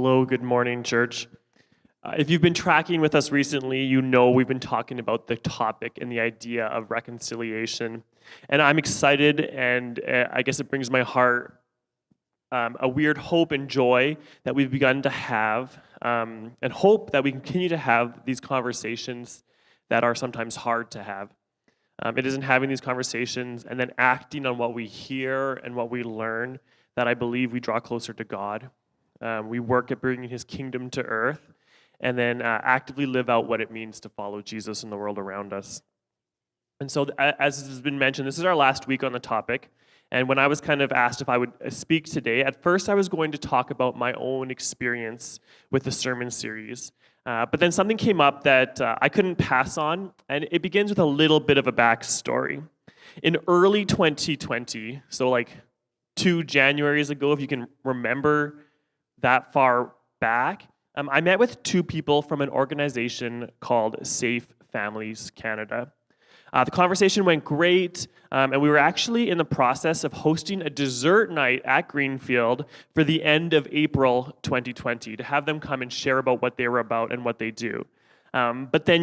Hello, good morning, church. If you've been tracking with us recently, you know we've been talking about the topic and the idea of reconciliation. And I'm excited, and I guess it brings my heart a weird hope and joy that we've begun to have, and hope that we continue to have these conversations that are sometimes hard to have. It isn't having these conversations and then acting on what we hear and what we learn that I believe we draw closer to God. We work at bringing his kingdom to earth and then actively live out what it means to follow Jesus in the world around us. And so, as has been mentioned, this is our last week on the topic. And when I was kind of asked if I would speak today, at first I was going to talk about my own experience with the sermon series. But then something came up that I couldn't pass on, and it begins with a little bit of a backstory. In early 2020, so like 2 Januaries ago, if you can remember that far back, I met with 2 people from an organization called Safe Families Canada. The conversation went great, and we were actually in the process of hosting a dessert night at Greenfield for the end of April 2020 to have them come and share about what they were about and what they do. But then,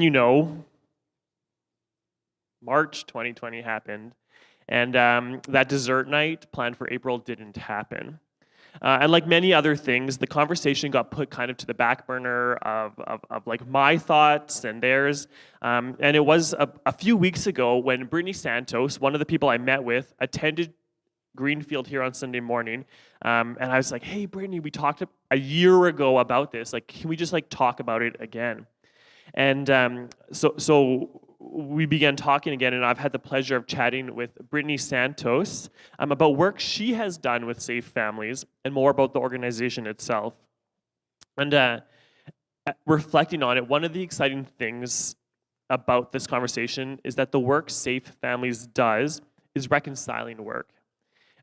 March 2020 happened, and that dessert night planned for April didn't happen. And like many other things, the conversation got put kind of to the back burner of like my thoughts and theirs. And it was a few weeks ago when Brittney Santos, one of the people I met with, attended Greenfield here on Sunday morning. And I was like, hey, Brittney, we talked a year ago about this. Like, can we just like talk about it again? And so we began talking again, and I've had the pleasure of chatting with Brittney Santos about work she has done with Safe Families and more about the organization itself. And reflecting on it, one of the exciting things about this conversation is that the work Safe Families does is reconciling work.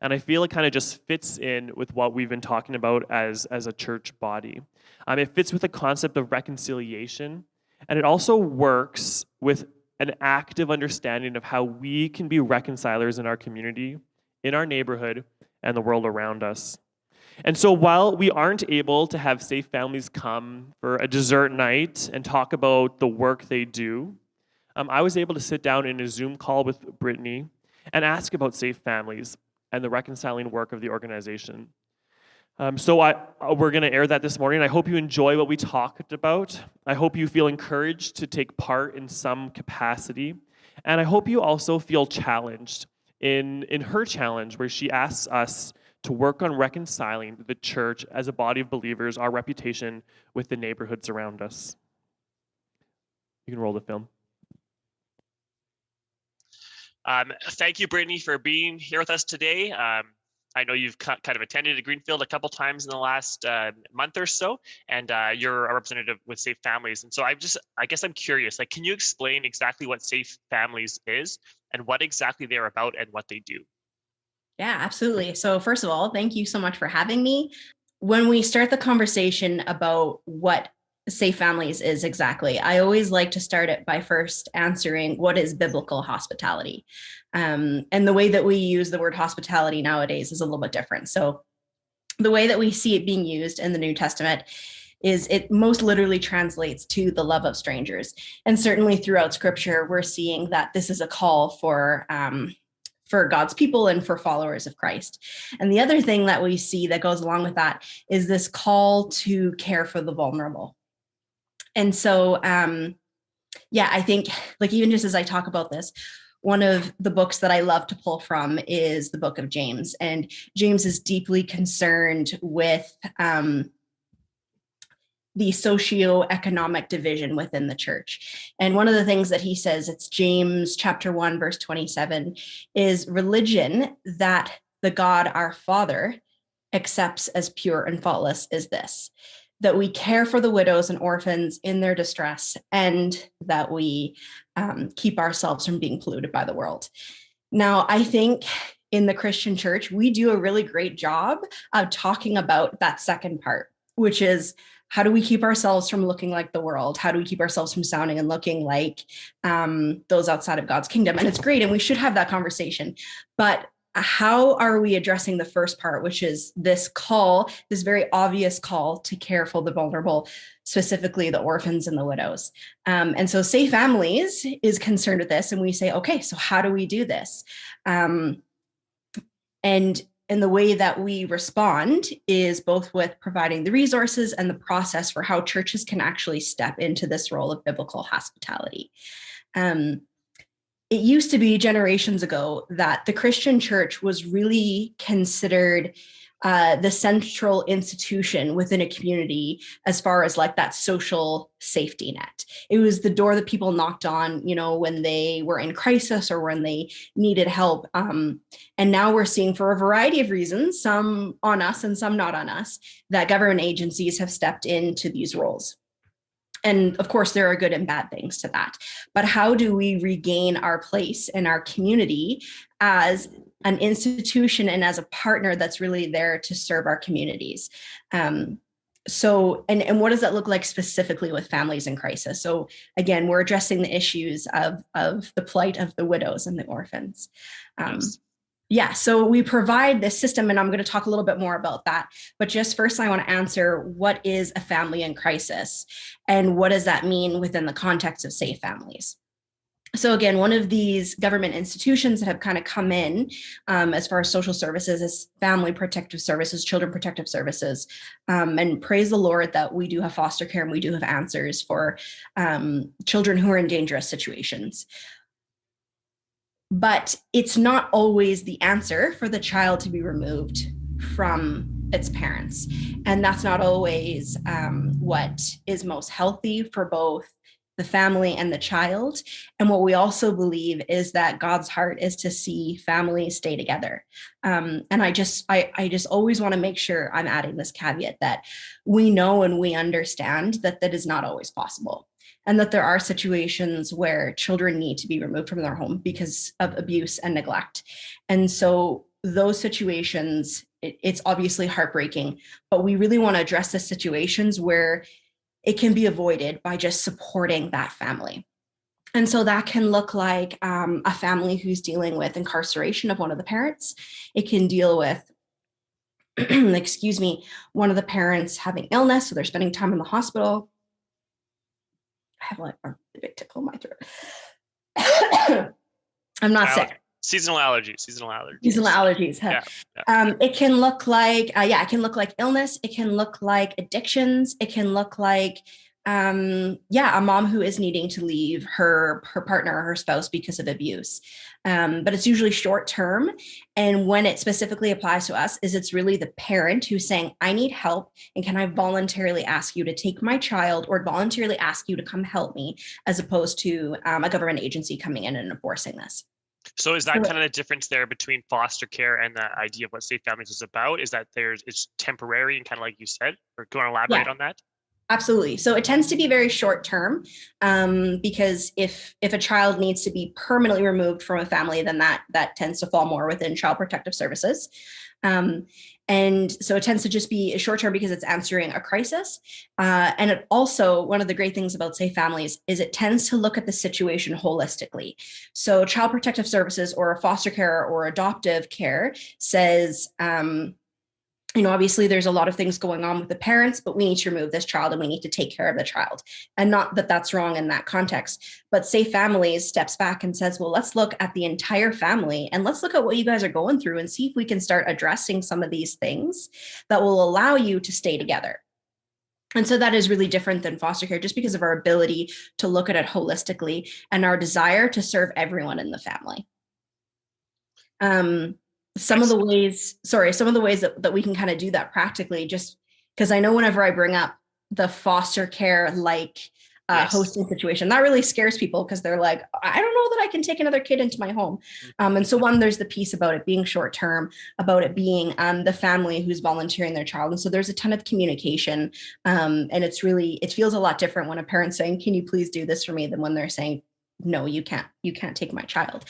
And I feel it kind of just fits in with what we've been talking about as a church body. It fits with the concept of reconciliation, and it also works with an active understanding of how we can be reconcilers in our community, in our neighborhood, and the world around us. And so while we aren't able to have Safe Families come for a dessert night and talk about the work they do, I was able to sit down in a Zoom call with Brittney and ask about Safe Families and the reconciling work of the organization. So we're going to air that this morning. I hope you enjoy what we talked about. I hope you feel encouraged to take part in some capacity. And I hope you also feel challenged in her challenge where she asks us to work on reconciling the church as a body of believers, our reputation with the neighborhoods around us. You can roll the film. Thank you, Brittney, for being here with us today. I know you've kind of attended Greenfield a couple times in the last month or so, and you're a representative with Safe Families. And so I guess I'm curious, like, can you explain exactly what Safe Families is and what exactly they're about and what they do? Yeah, absolutely. So first of all, thank you so much for having me. When we start the conversation about what Safe Families is exactly, I always like to start it by first answering what is biblical hospitality. And the way that we use the word hospitality nowadays is a little bit different. So the way that we see it being used in the New Testament is it most literally translates to the love of strangers. And certainly throughout Scripture, we're seeing that this is a call for God's people and for followers of Christ. And the other thing that we see that goes along with that is this call to care for the vulnerable. And so, I think, like, even just as I talk about this, one of the books that I love to pull from is the book of James. And James is deeply concerned with the socioeconomic division within the church. And one of the things that he says, it's James chapter 1, verse 27, is religion that the God our Father accepts as pure and faultless is this, that we care for the widows and orphans in their distress, and that we keep ourselves from being polluted by the world. Now, I think in the Christian church, we do a really great job of talking about that second part, which is, how do we keep ourselves from looking like the world? How do we keep ourselves from sounding and looking like those outside of God's kingdom? And it's great, and we should have that conversation. But how are we addressing the first part, which is this call, this very obvious call to care for the vulnerable, specifically the orphans and the widows? And so Safe Families is concerned with this, and we say, okay, so how do we do this? And the way that we respond is both with providing the resources and the process for how churches can actually step into this role of biblical hospitality. It used to be generations ago that the Christian church was really considered the central institution within a community as far as like that social safety net. It was the door that people knocked on, when they were in crisis or when they needed help. And now we're seeing, for a variety of reasons, some on us and some not on us, that government agencies have stepped into these roles. And of course, there are good and bad things to that. But how do we regain our place in our community as an institution and as a partner that's really there to serve our communities? So what does that look like specifically with families in crisis? So again, we're addressing the issues of the plight of the widows and the orphans. Yes. Yeah, so we provide this system, and I'm going to talk a little bit more about that. But just first, I want to answer, what is a family in crisis? And what does that mean within the context of Safe Families? So again, one of these government institutions that have kind of come in as far as social services is Family Protective Services, Children Protective Services. And praise the Lord that we do have foster care and we do have answers for children who are in dangerous situations. But it's not always the answer for the child to be removed from its parents. And that's not always what is most healthy for both the family and the child. And what we also believe is that God's heart is to see families stay together. And I just always want to make sure I'm adding this caveat that we know and we understand that that is not always possible. And that there are situations where children need to be removed from their home because of abuse and neglect. And so those situations, it's obviously heartbreaking, but we really want to address the situations where it can be avoided by just supporting that family. And so that can look like a family who's dealing with incarceration of one of the parents. It can deal with, one of the parents having illness, so they're spending time in the hospital. I have like a big tickle in my throat. I'm not sick. Seasonal allergies. Huh? Yeah. It can look like, it can look like illness. It can look like addictions. It can look like, a mom who is needing to leave her partner or her spouse because of abuse. But it's usually short term. And when it specifically applies to us, it's really the parent who's saying, I need help. And can I voluntarily ask you to take my child or voluntarily ask you to come help me, as opposed to a government agency coming in and enforcing this. So is that kind of the difference there between foster care and the idea of what Safe Families is about? Is that it's temporary and kind of like you said, or do you want to elaborate on that? Absolutely. So it tends to be very short term because if a child needs to be permanently removed from a family, then that tends to fall more within Child Protective Services. And so it tends to just be short term because it's answering a crisis. And it also, one of the great things about Safe Families is it tends to look at the situation holistically. So Child Protective Services or foster care or adoptive care says, obviously there's a lot of things going on with the parents, but we need to remove this child and we need to take care of the child. And not that that's wrong in that context, but Safe Families steps back and says, well, let's look at the entire family and let's look at what you guys are going through and see if we can start addressing some of these things that will allow you to stay together. And so that is really different than foster care, just because of our ability to look at it holistically and our desire to serve everyone in the family. Some of the ways that we can kind of do that practically, just because I know whenever I bring up the foster care hosting situation, that really scares people because they're like, I don't know that I can take another kid into my home. And so there's the piece about it being short term, about it being the family who's volunteering their child. And so there's a ton of communication. And it feels a lot different when a parent's saying, can you please do this for me, than when they're saying, no, you can't take my child.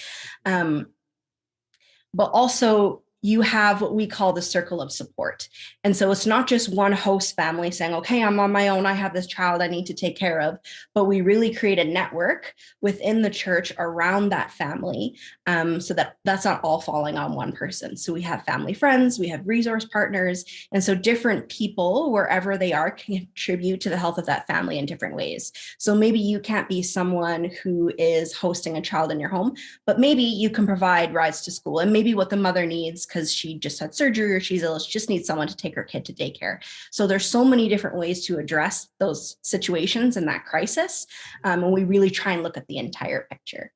But also, you have what we call the circle of support. And so it's not just one host family saying, okay, I'm on my own, I have this child I need to take care of, but we really create a network within the church around that family, so that that's not all falling on one person. So we have family friends, we have resource partners, and so different people, wherever they are, can contribute to the health of that family in different ways. So maybe you can't be someone who is hosting a child in your home, but maybe you can provide rides to school, and maybe what the mother needs because she just had surgery or she's ill, she just needs someone to take her kid to daycare. So there's so many different ways to address those situations and that crisis. And we really try and look at the entire picture.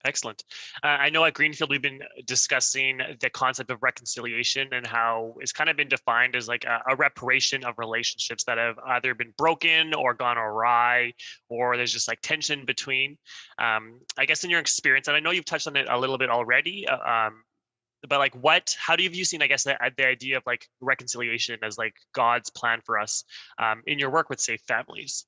Excellent. I know at Greenfield, we've been discussing the concept of reconciliation and how it's kind of been defined as like a reparation of relationships that have either been broken or gone awry, or there's just like tension between. I guess in your experience, and I know you've touched on it a little bit already, but like how do you seen, I guess, the idea of like reconciliation as like God's plan for us in your work with Safe Families?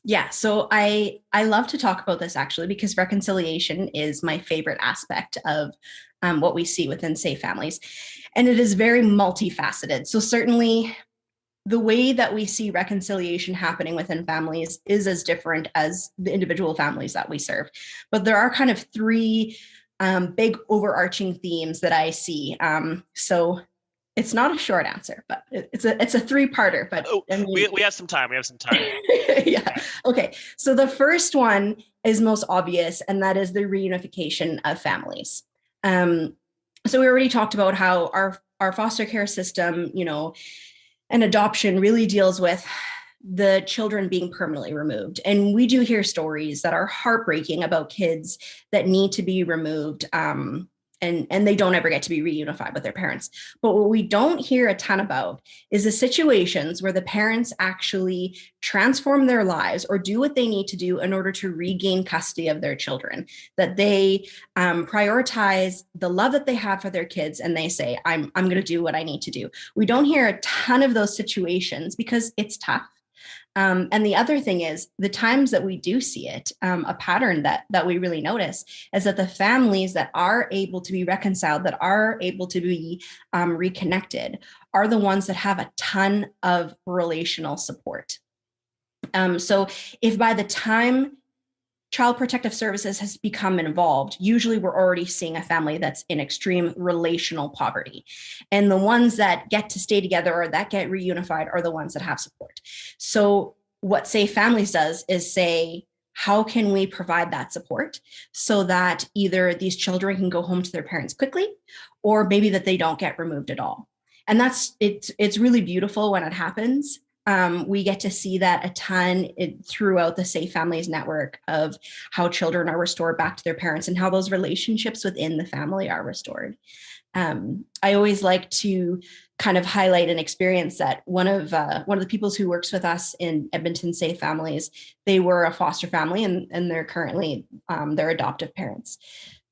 Yeah, so I love to talk about this actually, because reconciliation is my favorite aspect of what we see within Safe Families. And it is very multifaceted. So certainly the way that we see reconciliation happening within families is as different as the individual families that we serve. But there are kind of three big overarching themes that I see. So it's not a short answer, but it's a three-parter. But I mean, we have some time. Yeah. Okay. So the first one is most obvious, and that is the reunification of families. So we already talked about how our foster care system, and adoption really deals with the children being permanently removed. And we do hear stories that are heartbreaking about kids that need to be removed, and they don't ever get to be reunified with their parents. But what we don't hear a ton about is the situations where the parents actually transform their lives or do what they need to do in order to regain custody of their children, that they prioritize the love that they have for their kids, and they say, I'm going to do what I need to do. We don't hear a ton of those situations because it's tough. And the other thing is, the times that we do see it, a pattern that we really notice is that the families that are able to be reconciled, that are able to be reconnected, are the ones that have a ton of relational support. So if by the time Child Protective Services has become involved, usually we're already seeing a family that's in extreme relational poverty. And the ones that get to stay together or that get reunified are the ones that have support. So what Safe Families does is say, how can we provide that support so that either these children can go home to their parents quickly, or maybe that they don't get removed at all? And it's really beautiful when it happens. We get to see that a ton throughout the Safe Families network of how children are restored back to their parents and how those relationships within the family are restored. I always like to kind of highlight an experience that one of the people who works with us in Edmonton Safe Families, they were a foster family, and they're currently their adoptive parents.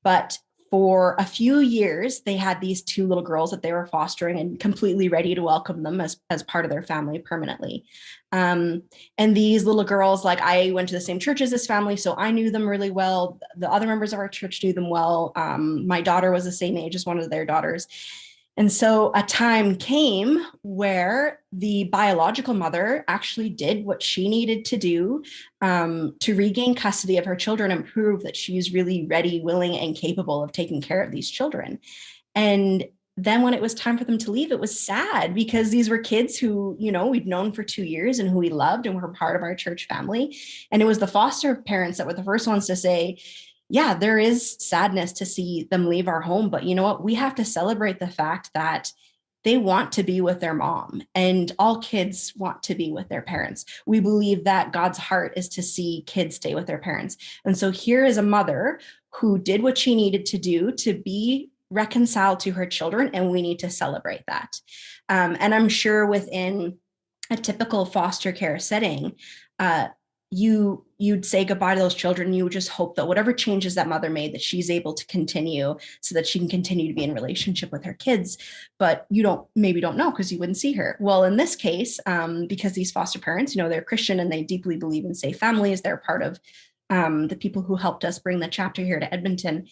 But for a few years, they had these two little girls that they were fostering and completely ready to welcome them as part of their family permanently. And these little girls, like, I went to the same church as this family, so I knew them really well. The other members of our church knew them well. My daughter was the same age as one of their daughters. And so a time came where the biological mother actually did what she needed to do to regain custody of her children and prove that she's really ready, willing, and capable of taking care of these children. And then when it was time for them to leave, it was sad, because these were kids who, we'd known for 2 years and who we loved and were part of our church family. And it was the foster parents that were the first ones to say, yeah, there is sadness to see them leave our home, but you know what? We have to celebrate the fact that they want to be with their mom, and all kids want to be with their parents. We believe that God's heart is to see kids stay with their parents. And so here is a mother who did what she needed to do to be reconciled to her children, and we need to celebrate that. And I'm sure within a typical foster care setting, you'd say goodbye to those children. You would just hope that whatever changes that mother made, that she's able to continue so that she can continue to be in relationship with her kids. But you maybe don't know because you wouldn't see her. Well, in this case, because these foster parents, they're Christian and they deeply believe in Safe Families. They're part of the people who helped us bring the chapter here to Edmonton.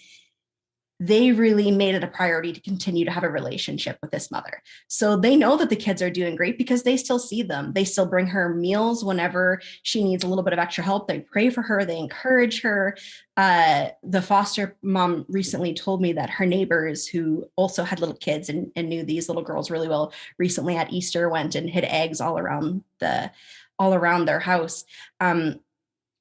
they really made it a priority to continue to have a relationship with this mother. So they know that the kids are doing great because they still see them. They still bring her meals whenever she needs a little bit of extra help. They pray for her. They encourage her. The foster mom recently told me that her neighbors, who also had little kids and knew these little girls really well, recently at Easter went and hid eggs all around their house.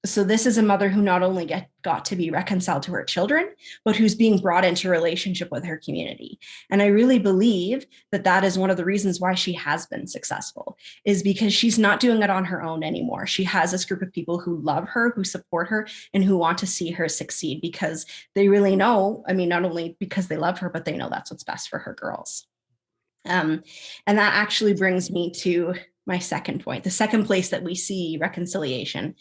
So this is a mother who not only got to be reconciled to her children, but who's being brought into relationship with her community. And I really believe that that is one of the reasons why she has been successful, is because she's not doing it on her own anymore. She has this group of people who love her, who support her, and who want to see her succeed because they really know, I mean, not only because they love her, but they know that's what's best for her girls. And that actually brings me to my second point. The second place that we see reconciliation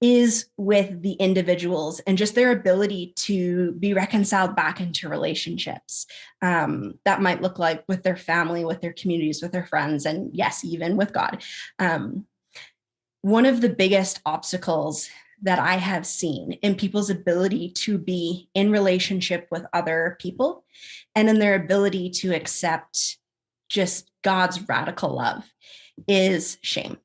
is with the individuals and just their ability to be reconciled back into relationships. That might look like with their family, with their communities, with their friends, and yes, even with God. One of the biggest obstacles that I have seen in people's ability to be in relationship with other people and in their ability to accept just God's radical love is shame.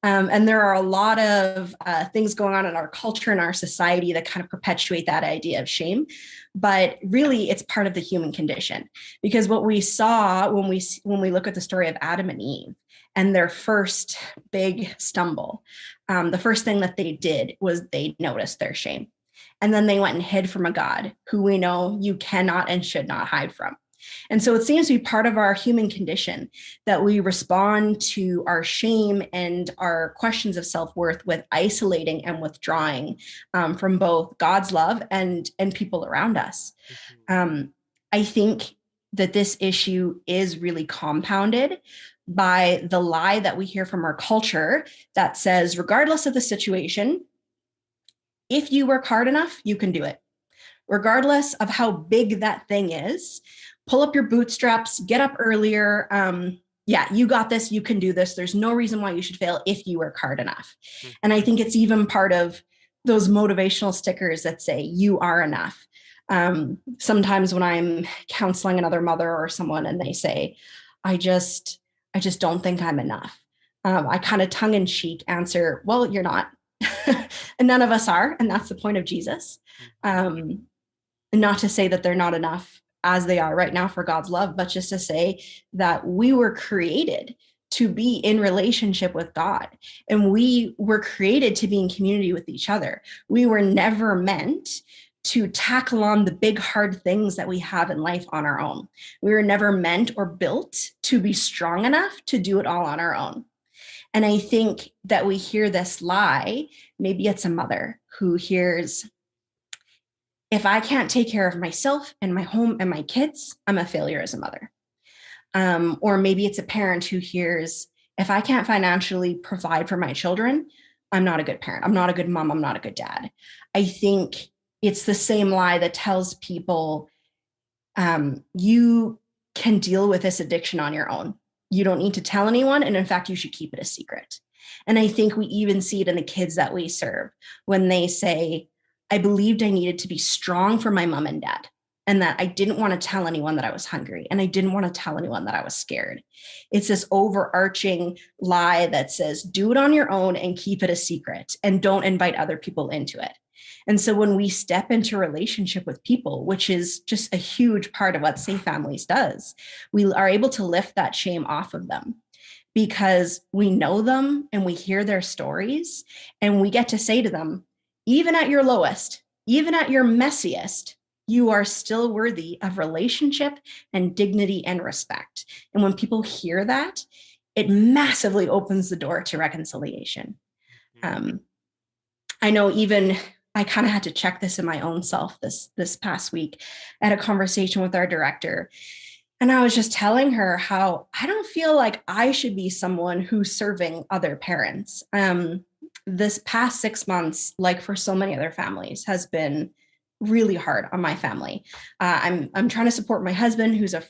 And there are a lot of things going on in our culture and our society that kind of perpetuate that idea of shame. But really, it's part of the human condition. Because what we saw when we look at the story of Adam and Eve and their first big stumble, the first thing that they did was they noticed their shame. And then they went and hid from a God who we know you cannot and should not hide from. And so it seems to be part of our human condition that we respond to our shame and our questions of self-worth with isolating and withdrawing from both God's love and people around us. I think that this issue is really compounded by the lie that we hear from our culture that says, regardless of the situation, if you work hard enough, you can do it. Regardless of how big that thing is, pull up your bootstraps, get up earlier. Yeah, you got this, you can do this. There's no reason why you should fail if you work hard enough. And I think it's even part of those motivational stickers that say you are enough. Sometimes when I'm counseling another mother or someone and they say, I just don't think I'm enough. I kind of tongue in cheek answer, well, you're not. And none of us are. And that's the point of Jesus. Not to say that they're not enough as they are right now for God's love, but just to say that we were created to be in relationship with God, and we were created to be in community with each other. We were never meant to tackle on the big, hard things that we have in life on our own. We were never meant or built to be strong enough to do it all on our own. And I think that we hear this lie. Maybe it's a mother who hears, if I can't take care of myself and my home and my kids, I'm a failure as a mother. Or maybe it's a parent who hears, if I can't financially provide for my children, I'm not a good parent. I'm not a good mom. I'm not a good dad. I think it's the same lie that tells people you can deal with this addiction on your own. You don't need to tell anyone. And in fact, you should keep it a secret. And I think we even see it in the kids that we serve when they say, I believed I needed to be strong for my mom and dad, and that I didn't want to tell anyone that I was hungry, and I didn't want to tell anyone that I was scared. It's this overarching lie that says, do it on your own and keep it a secret and don't invite other people into it. And so when we step into relationship with people, which is just a huge part of what Safe Families does, we are able to lift that shame off of them because we know them and we hear their stories, and we get to say to them, even at your lowest, even at your messiest, you are still worthy of relationship and dignity and respect. And when people hear that, it massively opens the door to reconciliation. I know even I kind of had to check this in my own self this past week. I had a conversation with our director, and I was just telling her how I don't feel like I should be someone who's serving other parents. This past 6 months, like for so many other families, has been really hard on my family. I'm trying to support my husband, who's a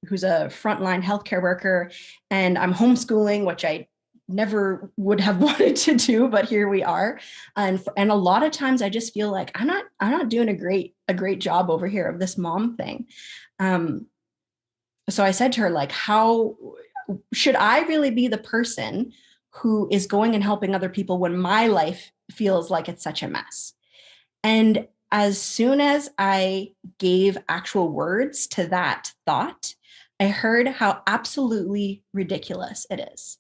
frontline healthcare worker, and I'm homeschooling, which I never would have wanted to do, but here we are. And a lot of times I just feel like I'm not doing a great job over here of this mom thing. So I said to her, like, how should I really be the person who is going and helping other people when my life feels like it's such a mess? And as soon as I gave actual words to that thought, I heard how absolutely ridiculous it is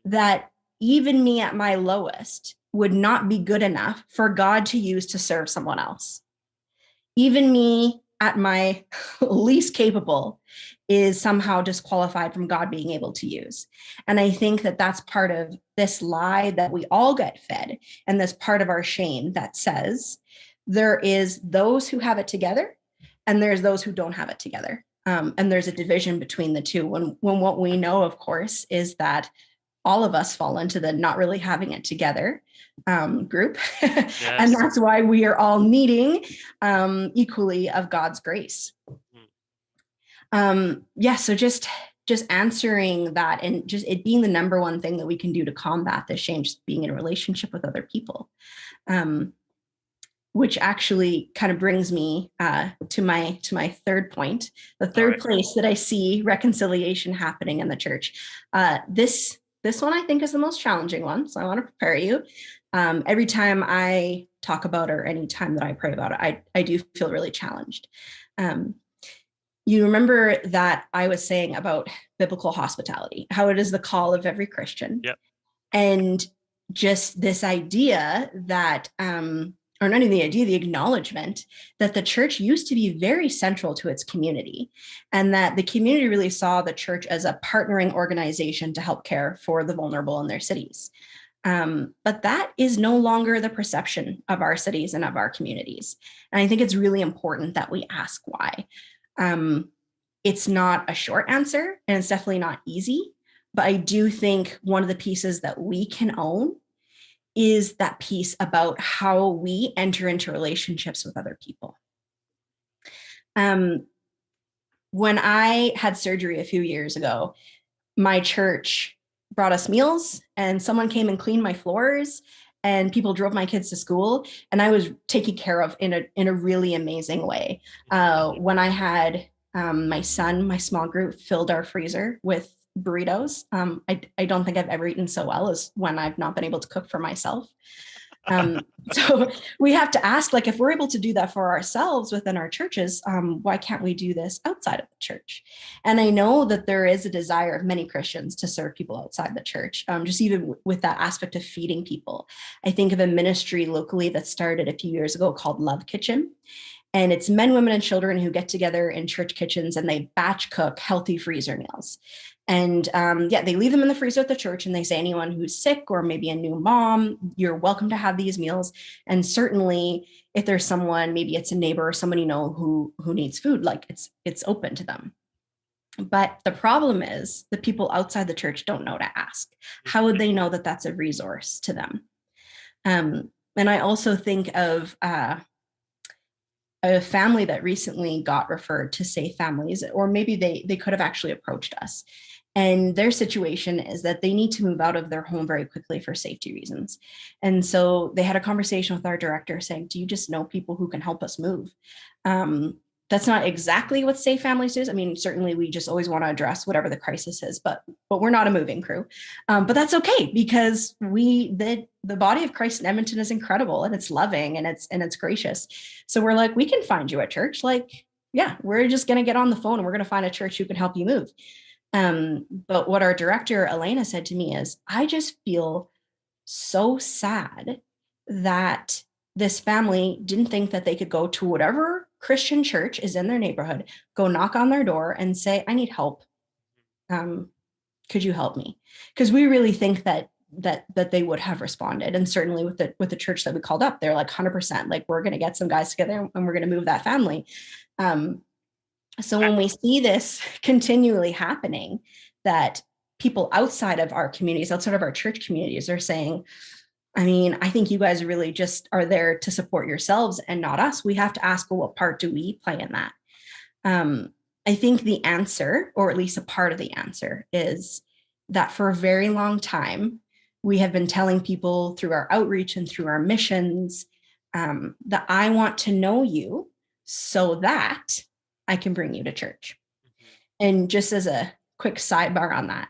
that even me at my lowest would not be good enough for God to use to serve someone else. Even me at my least capable is somehow disqualified from God being able to use. And I think that that's part of this lie that we all get fed, and this part of our shame that says there is those who have it together and there's those who don't have it together. And there's a division between the two, when what we know, of course, is that all of us fall into the not really having it together group. Yes. And that's why we are all needing equally of God's grace. So just answering that, and just it being the number one thing that we can do to combat this shame, just being in a relationship with other people. Which actually kind of brings me to my third point, the third place that I see reconciliation happening in the church. This one I think is the most challenging one, so I want to prepare you. Every time I talk about it, or any time that I pray about it, I do feel really challenged. You remember that I was saying about biblical hospitality, how it is the call of every Christian. Yep. And just this idea that or not even the idea, the acknowledgement that the church used to be very central to its community, and that the community really saw the church as a partnering organization to help care for the vulnerable in their cities. But that is no longer the perception of our cities and of our communities. And I think it's really important that we ask why. It's not a short answer, and it's definitely not easy, but I do think one of the pieces that we can own is that piece about how we enter into relationships with other people. When I had surgery a few years ago, my church brought us meals, and someone came and cleaned my floors, and people drove my kids to school, and I was taken care of in a really amazing way. When I had my son, my small group filled our freezer with burritos. I don't think I've ever eaten so well as when I've not been able to cook for myself. So we have to ask, like, if we're able to do that for ourselves within our churches, why can't we do this outside of the church? And I know that there is a desire of many Christians to serve people outside the church, just even with that aspect of feeding people. I think of a ministry locally that started a few years ago called Love Kitchen. And it's men, women, and children who get together in church kitchens, and they batch cook healthy freezer meals. And they leave them in the freezer at the church, and they say anyone who's sick or maybe a new mom, you're welcome to have these meals. And certainly if there's someone, maybe it's a neighbor or somebody you know who needs food, like it's open to them. But the problem is the people outside the church don't know to ask. How would they know that that's a resource to them? And I also think of a family that recently got referred to Safe Families, or maybe they could have actually approached us. And their situation is that they need to move out of their home very quickly for safety reasons. And so they had a conversation with our director saying, do you just know people who can help us move? That's not exactly what Safe Families is. I mean, certainly we just always want to address whatever the crisis is, but we're not a moving crew. But that's okay, because the body of Christ in Edmonton is incredible, and it's loving, and it's gracious. So we're like, we can find you a church. Like, yeah, we're just going to get on the phone and we're going to find a church who can help you move. But what our director, Elena, said to me is, I just feel so sad that this family didn't think that they could go to whatever Christian church is in their neighborhood, go knock on their door and say, I need help. Could you help me? Because we really think that they would have responded. And certainly with the church that we called up, they're like 100%, like, we're going to get some guys together and we're going to move that family. So when we see this continually happening, that people outside of our communities, outside of our church communities, are saying, I mean, I think you guys really just are there to support yourselves and not us. We have to ask, well, what part do we play in that? I think the answer, or at least a part of the answer, is that for a very long time, we have been telling people through our outreach and through our missions that I want to know you so that I can bring you to church. And just as a quick sidebar on that,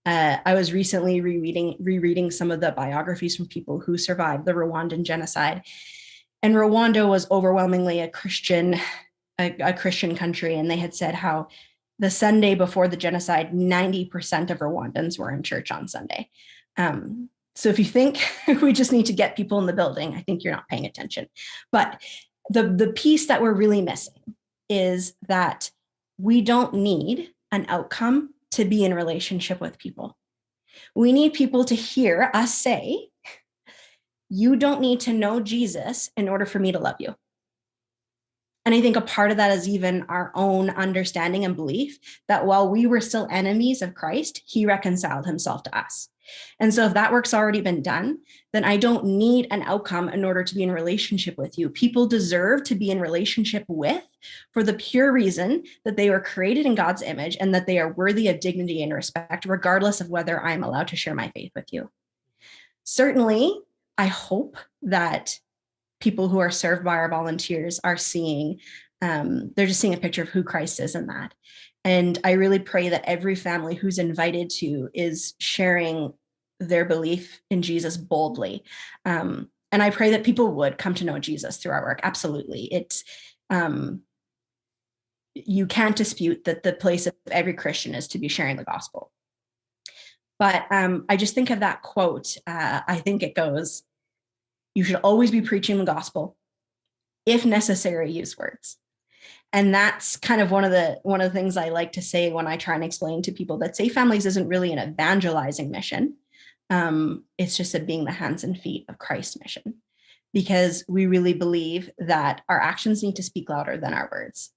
I was recently rereading some of the biographies from people who survived the Rwandan genocide. And Rwanda was overwhelmingly a Christian country. And they had said how the Sunday before the genocide, 90% of Rwandans were in church on Sunday. So if you think we just need to get people in the building, I think you're not paying attention. But the piece that we're really missing is that we don't need an outcome to be in relationship with people. We need people to hear us say, you don't need to know Jesus in order for me to love you. And I think a part of that is even our own understanding and belief that while we were still enemies of Christ, he reconciled himself to us. And so if that work's already been done, then I don't need an outcome in order to be in relationship with you. People deserve to be in relationship with for the pure reason that they were created in God's image and that they are worthy of dignity and respect, regardless of whether I'm allowed to share my faith with you. Certainly, I hope that people who are served by our volunteers are seeing, they're just seeing a picture of who Christ is in that. And I really pray that every family who's invited to is sharing their belief in Jesus boldly. And I pray that people would come to know Jesus through our work. Absolutely. It's, you can't dispute that the place of every Christian is to be sharing the gospel. But I just think of that quote. I think it goes, you should always be preaching the gospel. If necessary, use words. And that's kind of one of the things I like to say when I try and explain to people that Safe Families isn't really an evangelizing mission. It's just a being the hands and feet of Christ's mission, because we really believe that our actions need to speak louder than our words.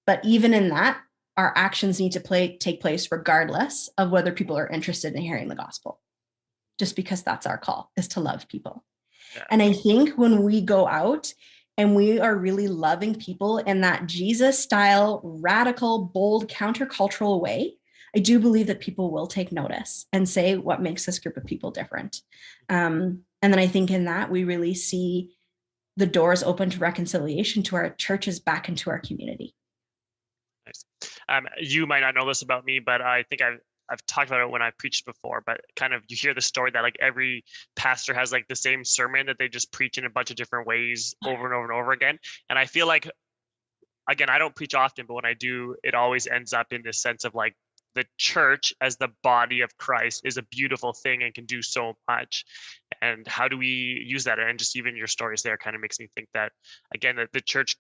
But even in that, our actions need to take place regardless of whether people are interested in hearing the gospel, just because that's our call, is to love people. Yeah. And I think when we go out and we are really loving people in that Jesus style, radical, bold, countercultural way, I do believe that people will take notice and say what makes this group of people different. And then I think in that we really see the doors open to reconciliation, to our churches, back into our community. Nice. You might not know this about me, but I think I've talked about it when I preached before, but kind of you hear the story that like every pastor has like the same sermon that they just preach in a bunch of different ways over and over and over again. And I feel like, again, I don't preach often, but when I do, it always ends up in this sense of like the church as the body of Christ is a beautiful thing and can do so much. And how do we use that? And just even your stories there kind of makes me think that, again, that the church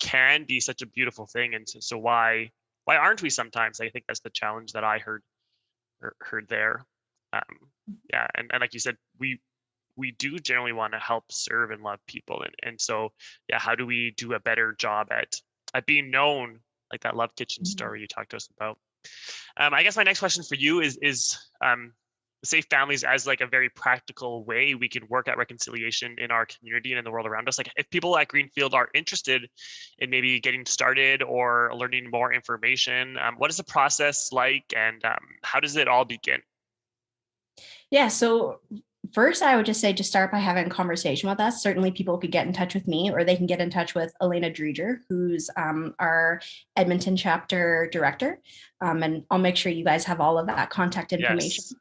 can be such a beautiful thing. And so why aren't we sometimes? I think that's the challenge that I heard there. Yeah, and like you said, we do generally want to help serve and love people, and so yeah, how do we do a better job at being known, like that Love Kitchen story you talked to us about? I guess my next question for you is Safe Families as like a very practical way we can work at reconciliation in our community and in the world around us. Like if people at Greenfield are interested in maybe getting started or learning more information, what is the process like, and how does it all begin? Yeah, so first I would just say just start by having a conversation with us. Certainly people could get in touch with me, or they can get in touch with Elena Dreger, who's our Edmonton chapter director. And I'll make sure you guys have all of that contact information. Yes.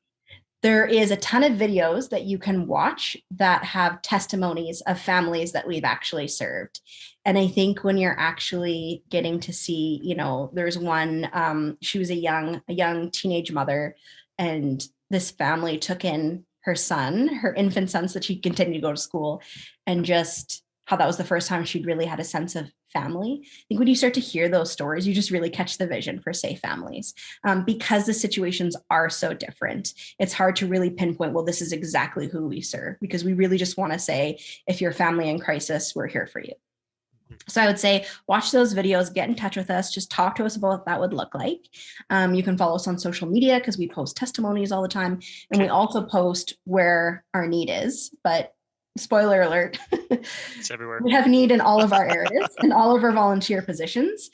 There is a ton of videos that you can watch that have testimonies of families that we've actually served. And I think when you're actually getting to see, there's one, she was a young teenage mother, and this family took in her son, her infant son, so that she could continue to go to school, and just how that was the first time she'd really had a sense of family. I think when you start to hear those stories, you just really catch the vision for Safe Families, because the situations are so different. It's hard to really pinpoint, well, this is exactly who we serve, because we really just want to say, if you're family in crisis, we're here for you. So I would say, watch those videos, get in touch with us, just talk to us about what that would look like. You can follow us on social media because we post testimonies all the time. And we also post where our need is, but spoiler alert, it's everywhere. We have need in all of our areas and all of our volunteer positions.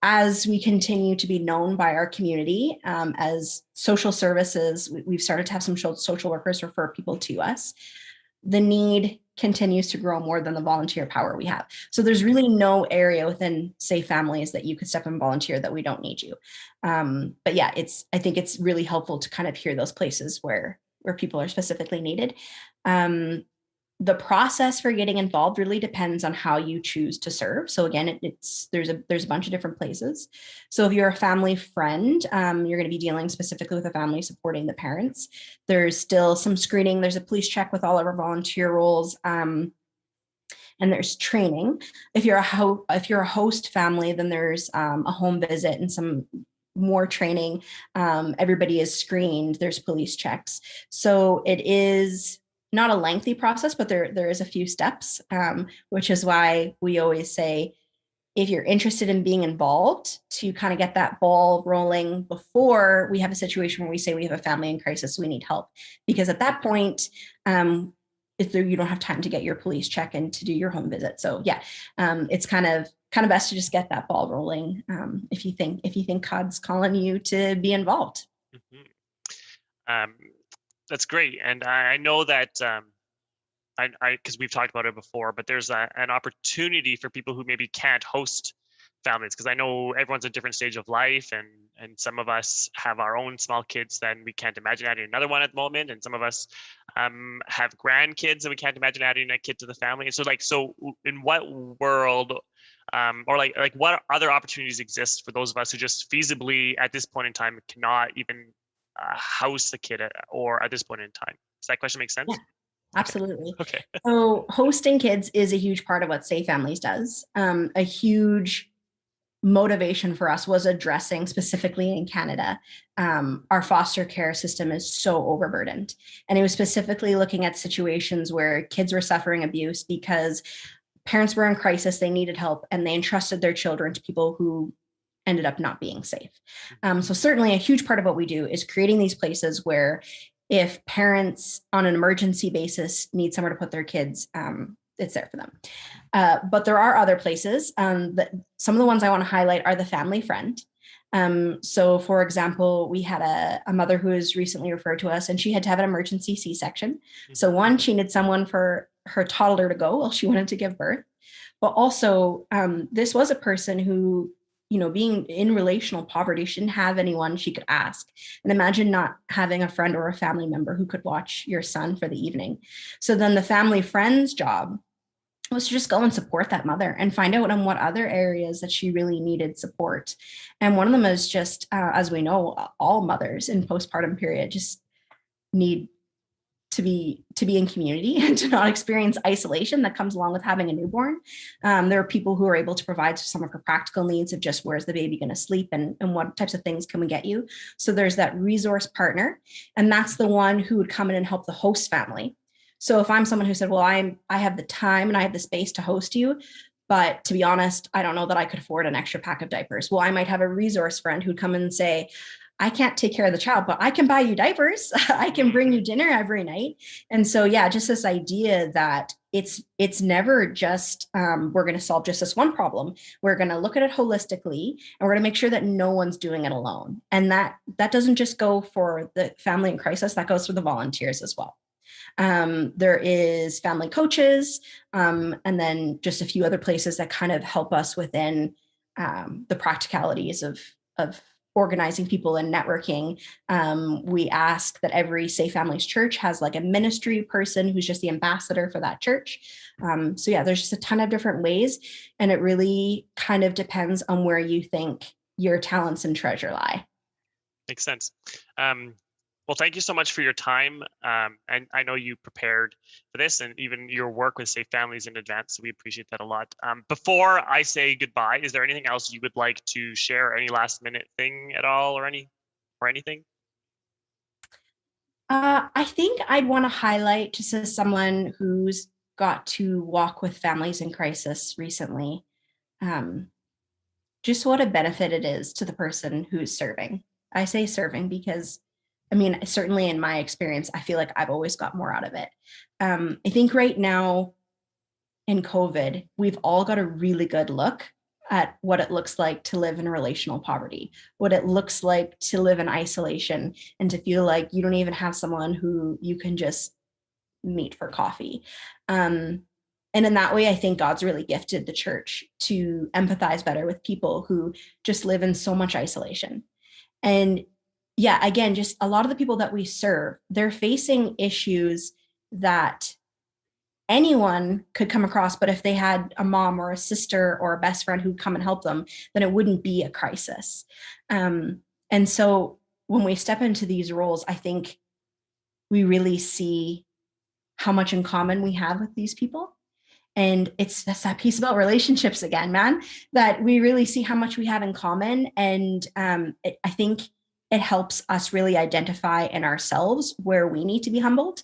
as we continue to be known by our community as social services, we've started to have some social workers refer people to us. The need continues to grow more than the volunteer power we have. So there's really no area within Safe Families that you could step and volunteer that we don't need you. But yeah, I think it's really helpful to kind of hear those places where people are specifically needed. The process for getting involved really depends on how you choose to serve. So again, there's a bunch of different places. So if you're a family friend, you're going to be dealing specifically with a family supporting the parents. There's still some screening. There's a police check with all of our volunteer roles. And there's training. If you're a host family, then there's a home visit and some more training. Everybody is screened. There's police checks. So it is not a lengthy process, but there is a few steps, which is why we always say, if you're interested in being involved, to kind of get that ball rolling before we have a situation where we say we have a family in crisis, we need help. Because at that point, you don't have time to get your police check and to do your home visit. So yeah, it's kind of best to just get that ball rolling if you think God's calling you to be involved. Mm-hmm. That's great. And I know that because we've talked about it before, but there's an opportunity for people who maybe can't host families, because I know everyone's at a different stage of life, and some of us have our own small kids that we can't imagine adding another one at the moment, and some of us have grandkids and we can't imagine adding a kid to the family. And so in what world or what other opportunities exist for those of us who just feasibly at this point in time cannot even house the kid or at this point in time? Does that question make sense? Yeah, absolutely. Okay. So hosting kids is a huge part of what Safe Families does. A huge motivation for us was addressing, specifically in Canada, our foster care system is so overburdened. And it was specifically looking at situations where kids were suffering abuse because parents were in crisis, they needed help, and they entrusted their children to people who ended up not being safe. So certainly a huge part of what we do is creating these places where if parents on an emergency basis need somewhere to put their kids, it's there for them. But there are other places. That some of the ones I want to highlight are the family friend. So for example, we had a mother who was recently referred to us, and she had to have an emergency C-section. So one, she needed someone for her toddler to go while she wanted to give birth. But also this was a person who, being in relational poverty, she didn't have anyone she could ask. And imagine not having a friend or a family member who could watch your son for the evening. So then the family friend's job was to just go and support that mother and find out on what other areas that she really needed support. And one of them is just, as we know, all mothers in postpartum period just need to be in community and to not experience isolation that comes along with having a newborn. There are people who are able to provide some of her practical needs of just where's the baby going to sleep and what types of things can we get you. So there's that resource partner, and that's the one who would come in and help the host family. So if I'm someone who said, well, I have the time and I have the space to host you, but to be honest, I don't know that I could afford an extra pack of diapers. Well, I might have a resource friend who'd come in and say, I can't take care of the child, but I can buy you diapers. I can bring you dinner every night. And so, yeah, just this idea that it's never just, we're going to solve just this one problem. We're going to look at it holistically, and we're going to make sure that no one's doing it alone. And that doesn't just go for the family in crisis, that goes for the volunteers as well. There is family coaches, and then just a few other places that kind of help us within the practicalities of organizing people and networking. We ask that every Safe Families church has like a ministry person who's just the ambassador for that church. So yeah, there's just a ton of different ways, and it really kind of depends on where you think your talents and treasure lie. Makes sense. Well, thank you so much for your time. And I know you prepared for this and even your work with Safe Families in advance. So we appreciate that a lot. Before I say goodbye, is there anything else you would like to share? Any last minute thing at all or anything? I think I'd want to highlight, just as someone who's got to walk with families in crisis recently, just what a benefit it is to the person who's serving. I say serving because certainly in my experience, I feel like I've always got more out of it. I think right now in COVID, we've all got a really good look at what it looks like to live in relational poverty, what it looks like to live in isolation and to feel like you don't even have someone who you can just meet for coffee. And in that way, I think God's really gifted the church to empathize better with people who just live in so much isolation. And yeah, again, just a lot of the people that we serve, they're facing issues that anyone could come across, but if they had a mom or a sister or a best friend who'd come and help them, then it wouldn't be a crisis. And so when we step into these roles, I think we really see how much in common we have with these people. And that's that piece about relationships again, man, that we really see how much we have in common. And I think it helps us really identify in ourselves where we need to be humbled.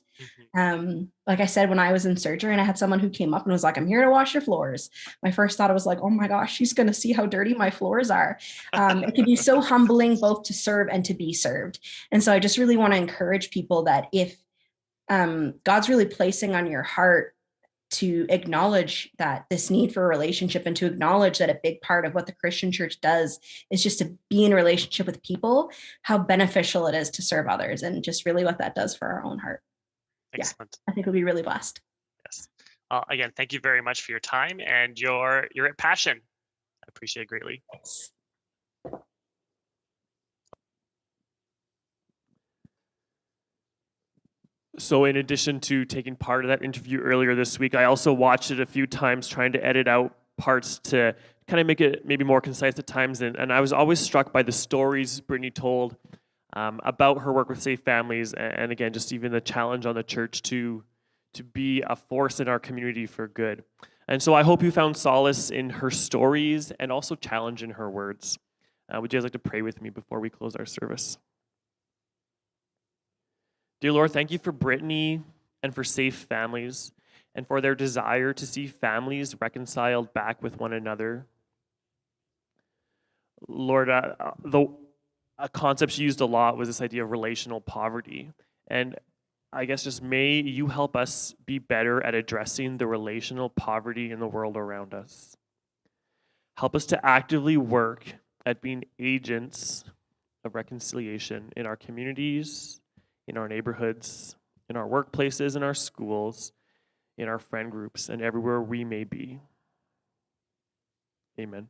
Like I said, when I was in surgery and I had someone who came up and was like, I'm here to wash your floors. My first thought was like, oh my gosh, she's going to see how dirty my floors are. It can be so humbling both to serve and to be served. And so I just really want to encourage people that if God's really placing on your heart to acknowledge that this need for a relationship and to acknowledge that a big part of what the Christian church does is just to be in relationship with people, how beneficial it is to serve others and just really what that does for our own heart. Excellent. Yeah, I think we'll be really blessed. Yes. Again, thank you very much for your time and your passion. I appreciate it greatly. Thanks. So in addition to taking part of that interview earlier this week, I also watched it a few times trying to edit out parts to kind of make it maybe more concise at times. And I was always struck by the stories Brittney told about her work with Safe Families. And again, just even the challenge on the church to be a force in our community for good. And so I hope you found solace in her stories and also challenge in her words. Would you guys like to pray with me before we close our service? Dear Lord, thank you for Brittney and for Safe Families and for their desire to see families reconciled back with one another. Lord, a concept she used a lot was this idea of relational poverty. And I guess just may you help us be better at addressing the relational poverty in the world around us. Help us to actively work at being agents of reconciliation in our communities, in our neighborhoods, in our workplaces, in our schools, in our friend groups, and everywhere we may be. Amen.